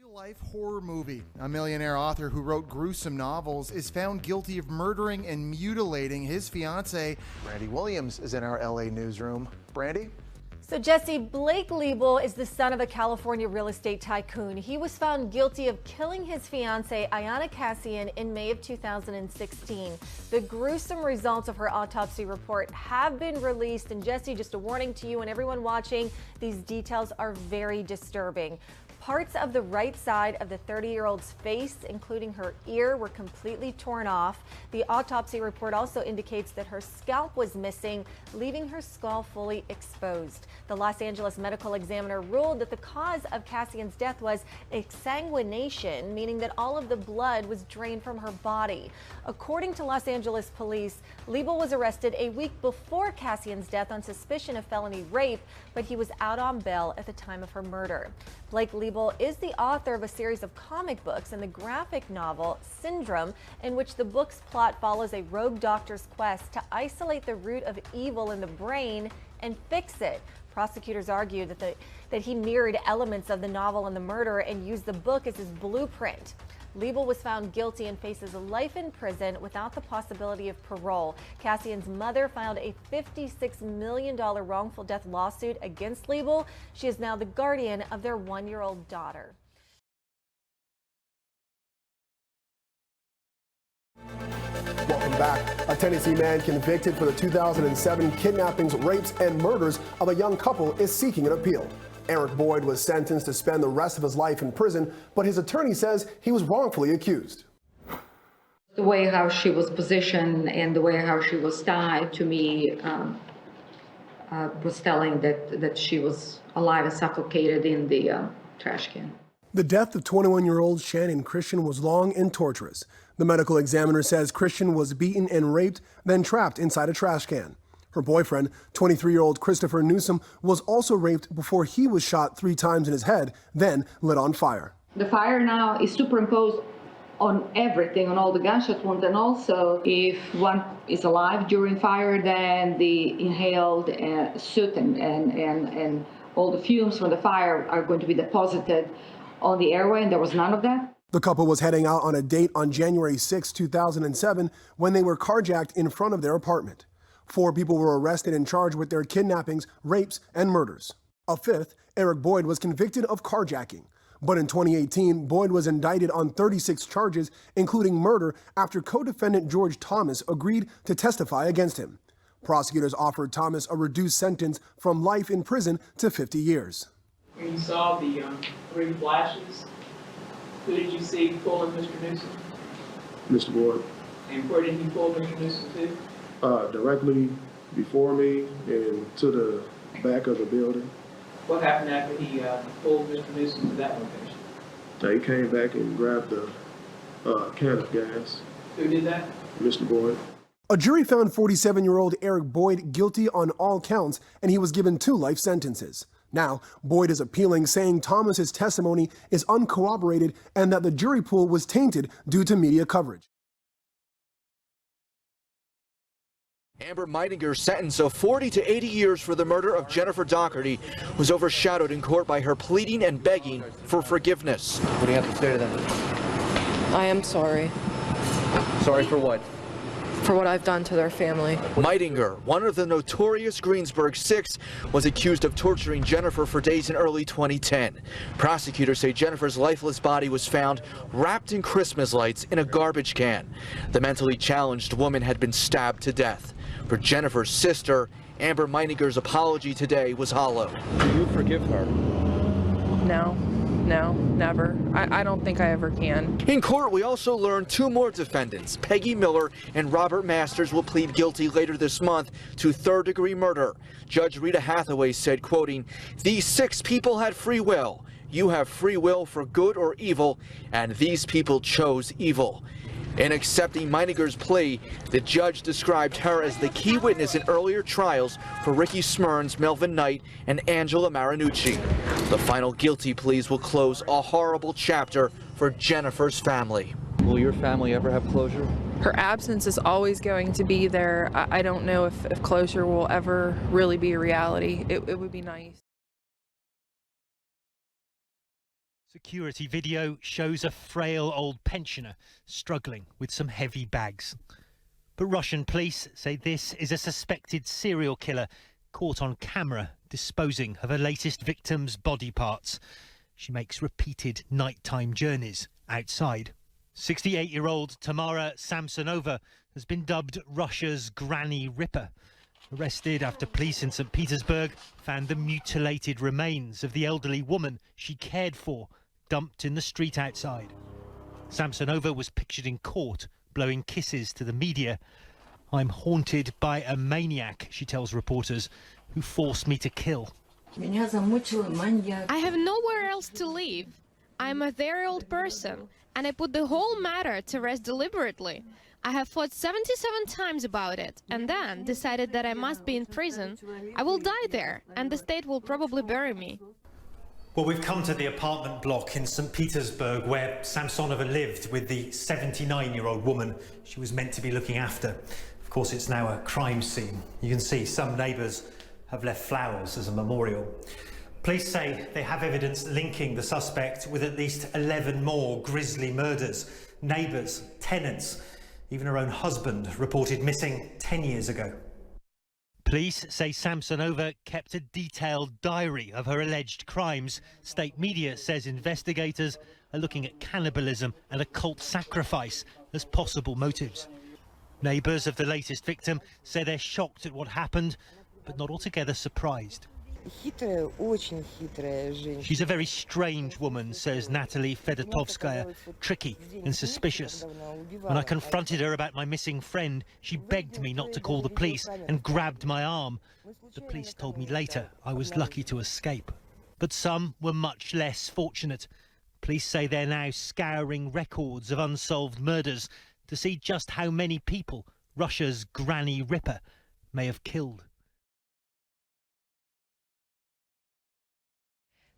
Real-life horror movie. A millionaire author who wrote gruesome novels is found guilty of murdering and mutilating his fiancée. Brandy Williams is in our LA newsroom. Brandy? So Jesse, Blake Liebel is the son of a California real estate tycoon. He was found guilty of killing his fiancée, Ayanna Cassian, in May of 2016. The gruesome results of her autopsy report have been released. And Jesse, just a warning to you and everyone watching, these details are very disturbing. Parts of the right side of the 30-year-old's face, including her ear, were completely torn off. The autopsy report also indicates that her scalp was missing, leaving her skull fully exposed. The Los Angeles Medical Examiner ruled that the cause of Cassian's death was exsanguination, meaning that all of the blood was drained from her body. According to Los Angeles police, Liebel was arrested a week before Cassian's death on suspicion of felony rape, but he was out on bail at the time of her murder. Blake Liebel is the author of a series of comic books and the graphic novel Syndrome, in which the book's plot follows a rogue doctor's quest to isolate the root of evil in the brain and fix it. Prosecutors argued that he mirrored elements of the novel and the murder and used the book as his blueprint. Liebel was found guilty and faces life in prison without the possibility of parole. Cassian's mother filed a $56 million wrongful death lawsuit against Liebel. She is now the guardian of their one-year-old daughter. Welcome back. A Tennessee man convicted for the 2007 kidnappings, rapes, and murders of a young couple is seeking an appeal. Eric Boyd was sentenced to spend the rest of his life in prison, but his attorney says he was wrongfully accused. The way how she was positioned and the way how she was tied to me was telling that she was alive and suffocated in the trash can. The death of 21-year-old Shannon Christian was long and torturous. The medical examiner says Christian was beaten and raped, then trapped inside a trash can. Her boyfriend, 23-year-old Christopher Newsom, was also raped before he was shot 3 times in his head, then lit on fire. The fire now is superimposed on everything, on all the gunshot wounds, and also if one is alive during fire, then the inhaled soot and all the fumes from the fire are going to be deposited on the airway, and there was none of that. The couple was heading out on a date on January 6, 2007, when they were carjacked in front of their apartment. 4 people were arrested and charged with their kidnappings, rapes, and murders. A 5th, Eric Boyd, was convicted of carjacking. But in 2018, Boyd was indicted on 36 charges, including murder, after co-defendant George Thomas agreed to testify against him. Prosecutors offered Thomas a reduced sentence from life in prison to 50 years. When you saw the 3 flashes, who did you see pulling Mr. Newsom? Mr. Boyd. And where did he pull Mr. Newsom to? Directly before me and to the back of the building. What happened after he pulled Mr. Newsom to that location? He came back and grabbed the can of gas. Who did that? Mr. Boyd. A jury found 47-year-old Eric Boyd guilty on all counts, and he was given 2 life sentences. Now, Boyd is appealing, saying Thomas's testimony is uncorroborated and that the jury pool was tainted due to media coverage. Amber Meininger's sentence of 40 to 80 years for the murder of Jennifer Dougherty was overshadowed in court by her pleading and begging for forgiveness. What do you have to say to them? I am sorry. Sorry for what? For what I've done to their family. Meininger, one of the notorious Greensburg Six, was accused of torturing Jennifer for days in early 2010. Prosecutors say Jennifer's lifeless body was found wrapped in Christmas lights in a garbage can. The mentally challenged woman had been stabbed to death. For Jennifer's sister, Amber Meininger's apology today was hollow. Do you forgive her? No, never. I don't think I ever can. In court, we also learned 2 more defendants, Peggy Miller and Robert Masters, will plead guilty later this month to 3rd-degree murder. Judge Rita Hathaway said, quoting, "These 6 people had free will. You have free will for good or evil, and these people chose evil." In accepting Meininger's plea, the judge described her as the key witness in earlier trials for Ricky Smyrns, Melvin Knight, and Angela Marinucci. The final guilty pleas will close a horrible chapter for Jennifer's family. Will your family ever have closure? Her absence is always going to be there. I don't know if closure will ever really be a reality. It would be nice. Security video shows a frail old pensioner struggling with some heavy bags. But Russian police say this is a suspected serial killer caught on camera disposing of her latest victim's body parts. She makes repeated nighttime journeys outside. 68-year-old Tamara Samsonova has been dubbed Russia's Granny Ripper. Arrested after police in St. Petersburg found the mutilated remains of the elderly woman she cared for, dumped in the street outside. Samsonova was pictured in court, blowing kisses to the media. "I'm haunted by a maniac," she tells reporters, "who forced me to kill." I have nowhere else to live. I'm a very old person, and I put the whole matter to rest deliberately. I have fought 77 times about it, and then decided that I must be in prison. I will die there, and the state will probably bury me. Well, we've come to the apartment block in St. Petersburg where Samsonova lived with the 79-year-old woman she was meant to be looking after. Of course, it's now a crime scene. You can see some neighbours have left flowers as a memorial. Police say they have evidence linking the suspect with at least 11 more grisly murders. Neighbours, tenants, even her own husband reported missing 10 years ago. Police say Samsonova kept a detailed diary of her alleged crimes. State media says investigators are looking at cannibalism and occult sacrifice as possible motives. Neighbours of the latest victim say they're shocked at what happened, but not altogether surprised. She's a very strange woman, says Natalie Fedotovskaya, tricky and suspicious. When I confronted her about my missing friend, she begged me not to call the police and grabbed my arm. The police told me later I was lucky to escape. But some were much less fortunate. Police say they're now scouring records of unsolved murders to see just how many people Russia's Granny Ripper may have killed.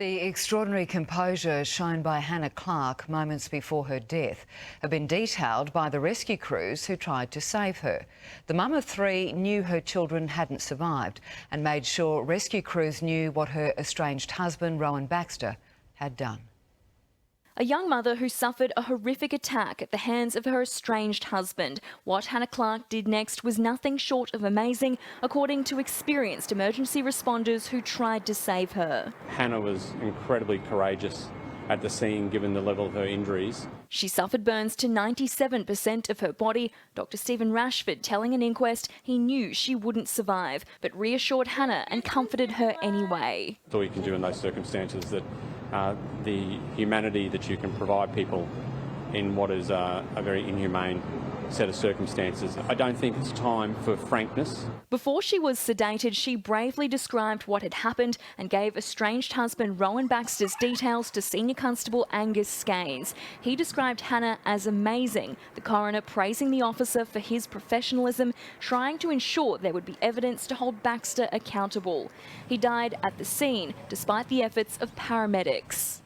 The extraordinary composure shown by Hannah Clarke moments before her death have been detailed by the rescue crews who tried to save her. The mum of three knew her children hadn't survived and made sure rescue crews knew what her estranged husband, Rowan Baxter, had done. A young mother who suffered a horrific attack at the hands of her estranged husband. What Hannah Clarke did next was nothing short of amazing, according to experienced emergency responders who tried to save her. Hannah was incredibly courageous at the scene given the level of her injuries. She suffered burns to 97% of her body. Dr. Stephen Rashford telling an inquest he knew she wouldn't survive, but reassured Hannah and comforted her anyway. All you can do in those circumstances, that the humanity that you can provide people in what is a very inhumane set of circumstances. I don't think it's time for frankness. Before she was sedated, she bravely described what had happened and gave estranged husband Rowan Baxter's details to Senior Constable Angus Skanes. He described Hannah as amazing, the coroner praising the officer for his professionalism, trying to ensure there would be evidence to hold Baxter accountable. He died at the scene, despite the efforts of paramedics.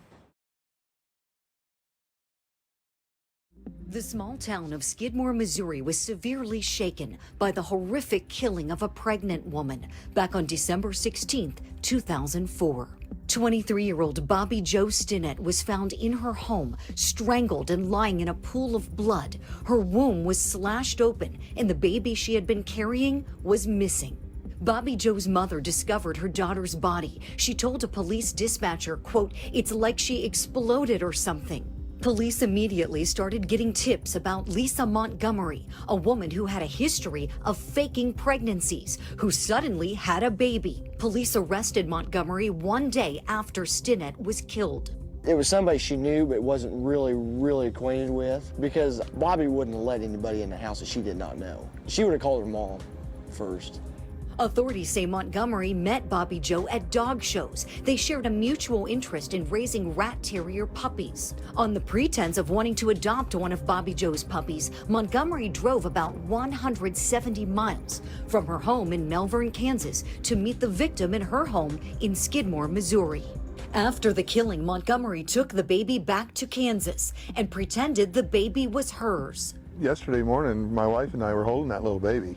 The small town of Skidmore, Missouri was severely shaken by the horrific killing of a pregnant woman back on December 16, 2004. 23-year-old Bobby Jo Stinnett was found in her home, strangled and lying in a pool of blood. Her womb was slashed open and the baby she had been carrying was missing. Bobby Jo's mother discovered her daughter's body. She told a police dispatcher, quote, "It's like she exploded or something." Police immediately started getting tips about Lisa Montgomery, a woman who had a history of faking pregnancies, who suddenly had a baby. Police arrested Montgomery one day after Stinnett was killed. It was somebody she knew but wasn't really acquainted with, because Bobby wouldn't have let anybody in the house that she did not know. She would have called her mom first. Authorities say Montgomery met Bobby Jo at dog shows. They shared a mutual interest in raising rat terrier puppies. On the pretense of wanting to adopt one of Bobby Jo's puppies, Montgomery drove about 170 miles from her home in Melbourne, Kansas, to meet the victim in her home in Skidmore, Missouri. After the killing, Montgomery took the baby back to Kansas and pretended the baby was hers. Yesterday morning, my wife and I were holding that little baby,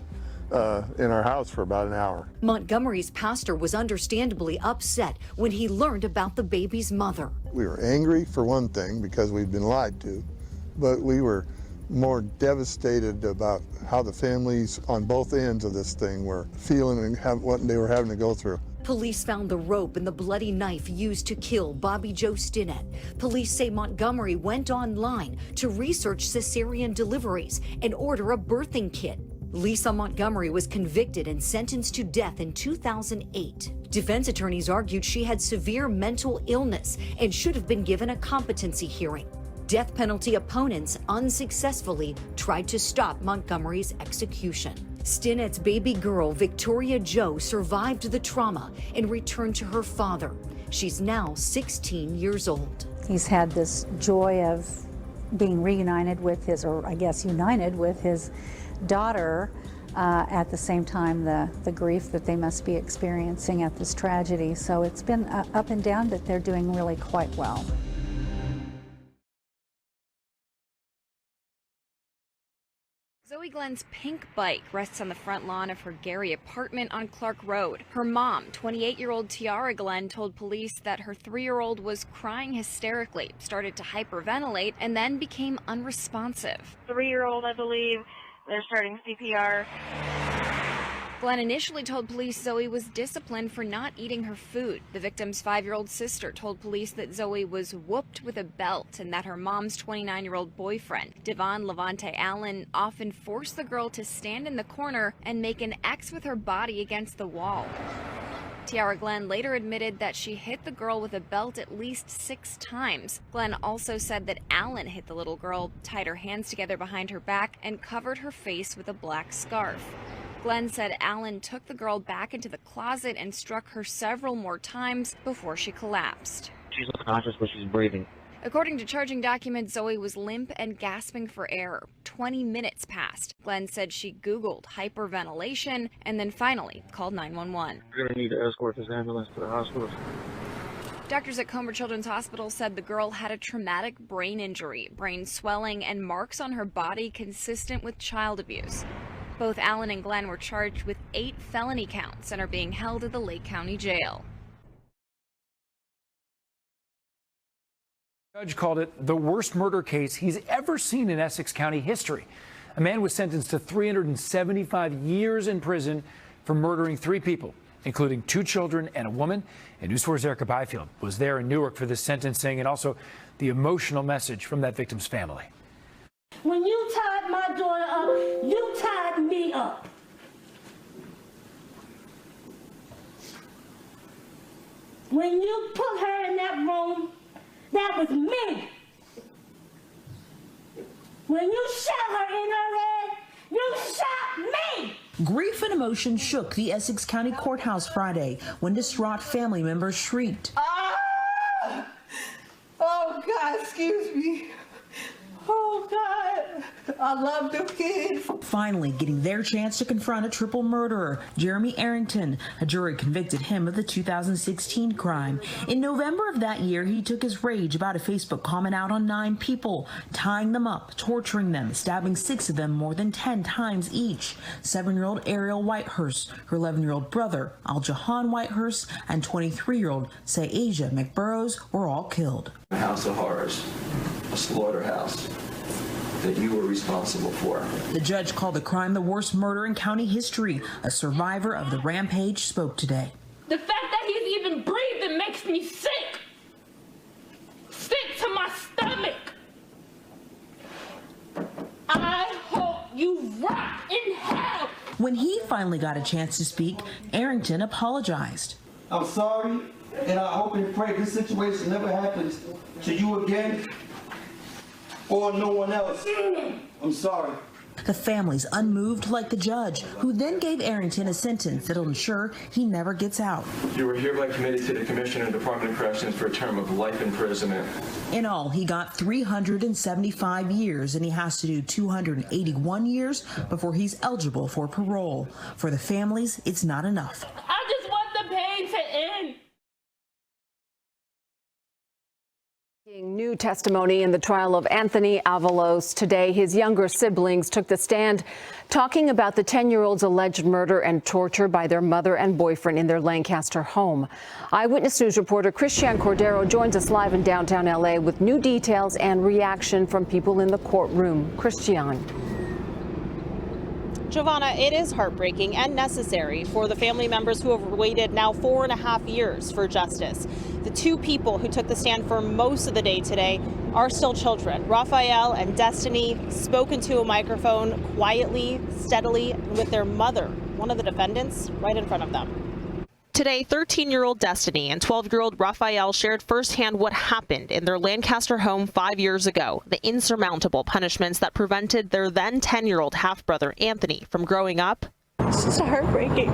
in our house for about an hour. Montgomery's pastor was understandably upset when he learned about the baby's mother. We were angry for one thing because we'd been lied to, but we were more devastated about how the families on both ends of this thing were feeling and what they were having to go through. Police found the rope and the bloody knife used to kill Bobby Joe Stinnett. Police say Montgomery went online to research cesarean deliveries and order a birthing kit. Lisa Montgomery was convicted and sentenced to death in 2008. Defense attorneys argued she had severe mental illness and should have been given a competency hearing. Death penalty opponents unsuccessfully tried to stop Montgomery's execution. Stinnett's baby girl, Victoria Joe, survived the trauma and returned to her father. She's now 16 years old. He's had this joy of being reunited with his, or I guess united with his daughter, at the same time the grief that they must be experiencing at this tragedy. So it's been up and down, but they're doing really quite well. Zoe Glenn's pink bike rests on the front lawn of her Gary apartment on Clarke Road. Her mom, 28-year-old Tiara Glenn, told police that her 3-year-old was crying hysterically, started to hyperventilate, and then became unresponsive. 3-year-old, I believe. They're starting CPR. Glenn initially told police Zoe was disciplined for not eating her food. The victim's 5-year-old sister told police that Zoe was whooped with a belt and that her mom's 29-year-old boyfriend, Devon Levante Allen, often forced the girl to stand in the corner and make an X with her body against the wall. Tiara Glenn later admitted that she hit the girl with a belt at least 6 times. Glenn also said that Allen hit the little girl, tied her hands together behind her back, and covered her face with a black scarf. Glenn said Allen took the girl back into the closet and struck her several more times before she collapsed. She's unconscious, but she's breathing. According to charging documents, Zoe was limp and gasping for air. 20 minutes passed. Glenn said she Googled hyperventilation and then finally called 911. We're going to need to escort this ambulance to the hospital. Doctors at Comer Children's Hospital said the girl had a traumatic brain injury, brain swelling, and marks on her body consistent with child abuse. Both Allen and Glenn were charged with 8 felony counts and are being held at the Lake County Jail. The judge called it the worst murder case he's ever seen in Essex County history. A man was sentenced to 375 years in prison for murdering 3 people, including 2 children and a woman. And News 4's Erica Byfield was there in Newark for this sentencing and also the emotional message from that victim's family. When you tied my daughter up, you tied me up. When you put her in that room, that was me. When you shot her in her head, you shot me. Grief and emotion shook the Essex County Courthouse Friday when distraught family members shrieked. Ah! Oh, God, excuse me. Oh, God, I love the kids. Finally getting their chance to confront a triple murderer, Jeremy Arrington. A jury convicted him of the 2016 crime. In November of that year, he took his rage about a Facebook comment out on 9 people, tying them up, torturing them, stabbing 6 of them more than 10 times each. 7-year-old Ariel Whitehurst, her 11-year-old brother, Al-Jahan Whitehurst, and 23-year-old Sayasia McBurrows were all killed. A house of horrors, a slaughterhouse that you were responsible for. The judge called the crime the worst murder in county history. A survivor of the rampage spoke today. The fact that he's even breathing makes me sick. Sick to my stomach. I hope you rot in hell. When he finally got a chance to speak, Arrington apologized. I'm sorry, and I hope and pray this situation never happens to you again or no one else. I'm sorry. The family's unmoved like the judge, who then gave Arrington a sentence that'll ensure he never gets out. You were hereby committed to the Commission and Department of Corrections for a term of life imprisonment. In all, he got 375 years, and he has to do 281 years before he's eligible for parole. For the families, it's not enough. I just want the pain to end. New testimony in the trial of Anthony Avalos today. His younger siblings took the stand talking about the 10-year-old's alleged murder and torture by their mother and boyfriend in their Lancaster home. Eyewitness News reporter Christian Cordero joins us live in downtown L.A. with new details and reaction from people in the courtroom. Christian. Giovanna, it is heartbreaking and necessary for the family members who have waited now 4.5 years for justice. The two people who took the stand for most of the day today are still children. Raphael and Destiny spoke into a microphone quietly, steadily, with their mother, one of the defendants, right in front of them. Today, 13-year-old Destiny and 12-year-old Raphael shared firsthand what happened in their Lancaster home 5 years ago, the insurmountable punishments that prevented their then 10-year-old half-brother Anthony from growing up. It's just heartbreaking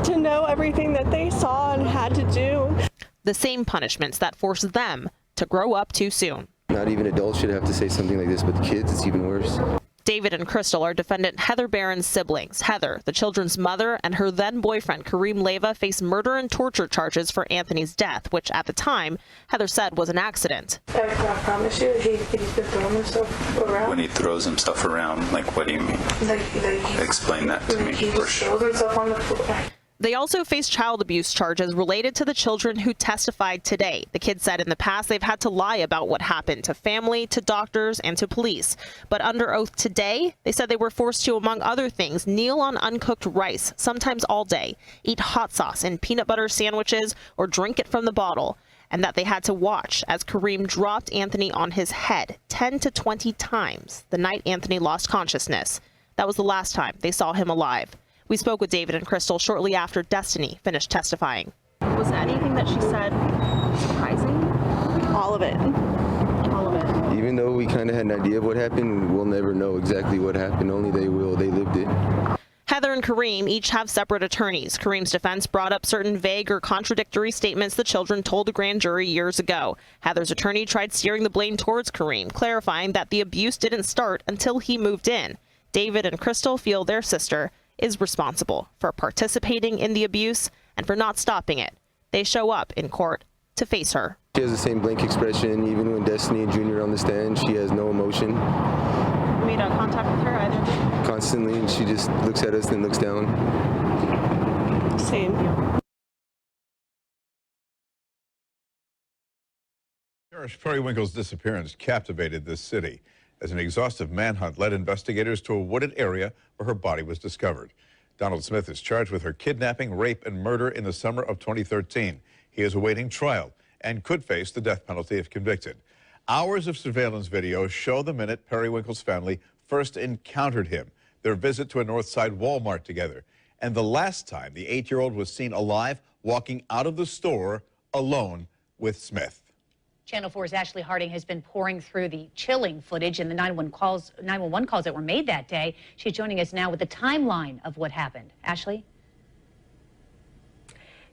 to know everything that they saw and had to do. The same punishments that forced them to grow up too soon. Not even adults should have to say something like this, but the kids, it's even worse. David and Crystal are defendant Heather Barron's siblings. Heather, the children's mother, and her then boyfriend Kareem Leyva face murder and torture charges for Anthony's death, which at the time Heather said was an accident. I promise you, he's been throwing himself around. When he throws himself around, like what do you mean? Explain that to me. He just throws himself on the floor. They also face child abuse charges related to the children who testified today. The kids said in the past they've had to lie about what happened to family, to doctors, and to police. But under oath today, they said they were forced to, among other things, kneel on uncooked rice, sometimes all day, eat hot sauce and peanut butter sandwiches, or drink it from the bottle, and that they had to watch as Kareem dropped Anthony on his head 10 to 20 times the night Anthony lost consciousness. That was the last time they saw him alive. We spoke with David and Crystal shortly after Destiny finished testifying. Was anything that she said surprising? All of it. All of it. Even though we kind of had an idea of what happened, we'll never know exactly what happened. Only they will. They lived it. Heather and Kareem each have separate attorneys. Kareem's defense brought up certain vague or contradictory statements the children told the grand jury years ago. Heather's attorney tried steering the blame towards Kareem, clarifying that the abuse didn't start until he moved in. David and Crystal feel their sister is responsible for participating in the abuse and for not stopping it. They show up in court to face her. She has the same blank expression. Even when Destiny and Junior are on the stand, she has no emotion. You made contact with her either? Constantly, and she just looks at us and looks down. Same. Sheriff Periwinkle's disappearance captivated this city as an exhaustive manhunt led investigators to a wooded area where her body was discovered. Donald Smith is charged with her kidnapping, rape, and murder in the summer of 2013. He is awaiting trial and could face the death penalty if convicted. Hours of surveillance video show the minute Periwinkle's family first encountered him, their visit to a Northside Walmart together, and the last time the 8-year-old was seen alive walking out of the store alone with Smith. Channel 4's Ashley Harding has been pouring through the chilling footage and the 911 calls that were made that day. She's joining us now with the timeline of what happened. Ashley?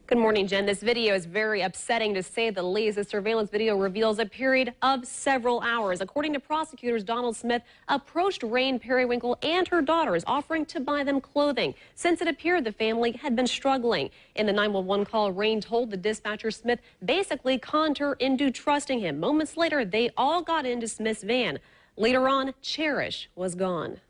Good morning, Jen. This video is very upsetting, to say the least. The surveillance video reveals a period of several hours. According to prosecutors, Donald Smith approached Rain Periwinkle and her daughters, offering to buy them clothing, since it appeared the family had been struggling. In the 911 call, Rain told the dispatcher Smith basically conned her into trusting him. Moments later, they all got into Smith's van. Later on, Cherish was gone.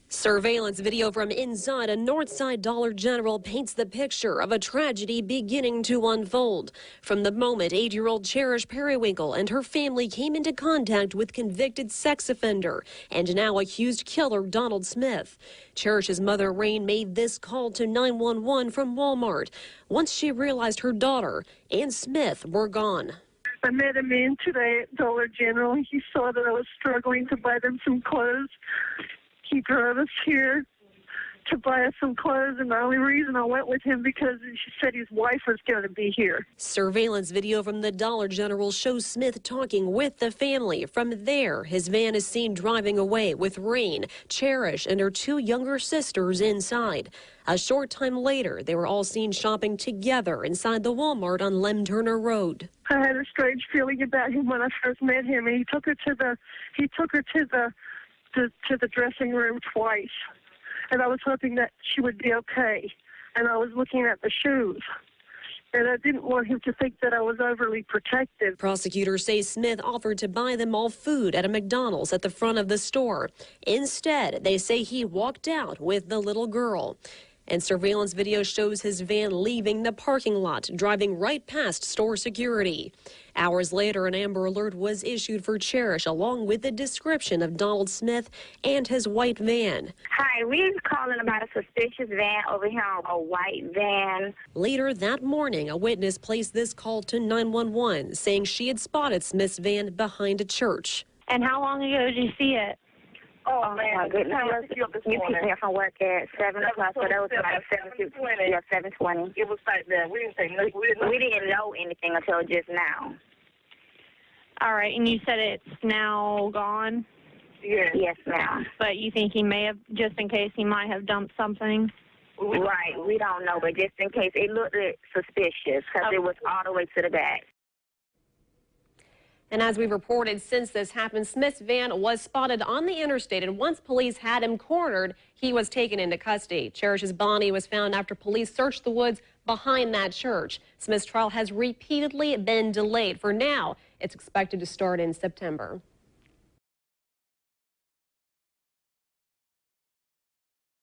Surveillance video from inside a Northside Dollar General paints the picture of a tragedy beginning to unfold. From the moment 8-year-old Cherish Periwinkle and her family came into contact with convicted sex offender and now accused killer Donald Smith. Cherish's mother, Rain, made this call to 911 from Walmart once she realized her daughter and Smith were gone. I met him in today at Dollar General. He saw that I was struggling to buy them some clothes. He drove us here to buy us some clothes, and the only reason I went with him because she said his wife was going to be here. Surveillance video from the Dollar General shows Smith talking with the family. From there, his van is seen driving away with Rain, Cherish, and her 2 younger sisters inside. A short time later, they were all seen shopping together inside the Walmart on Lem Turner Road. I had a strange feeling about him when I first met him, and he took her to the dressing room twice, and I was hoping that she would be okay, and I was looking at the shoes, And I didn't want him to think that I was overly protective. Prosecutors say Smith offered to buy them all food at a McDonald's at the front of the store. Instead, they say he walked out with the little girl. And surveillance video shows his van leaving the parking lot, driving right past store security. Hours later, an Amber Alert was issued for Cherish, along with a description of Donald Smith and his white van. Hi, we're calling about a suspicious van over here, a white van. Later that morning, a witness placed this call to 911, saying she had spotted Smith's van behind a church. And how long ago did you see it? Oh man, my goodness. You picked me up from work at 7 o'clock, so that was about 7:20. Yeah, 7:20. It was like that. We didn't say nothing. We didn't know anything until just now. All right, and you said it's now gone? Yes, ma'am. But you think he may have, just in case, he might have dumped something? Right, we don't know, but just in case, it looked suspicious because it was all the way to the back. And as we reported, since this happened, Smith's van was spotted on the interstate, and once police had him cornered, he was taken into custody. Cherish's body was found after police searched the woods behind that church. Smith's trial has repeatedly been delayed. For now, it's expected to start in September.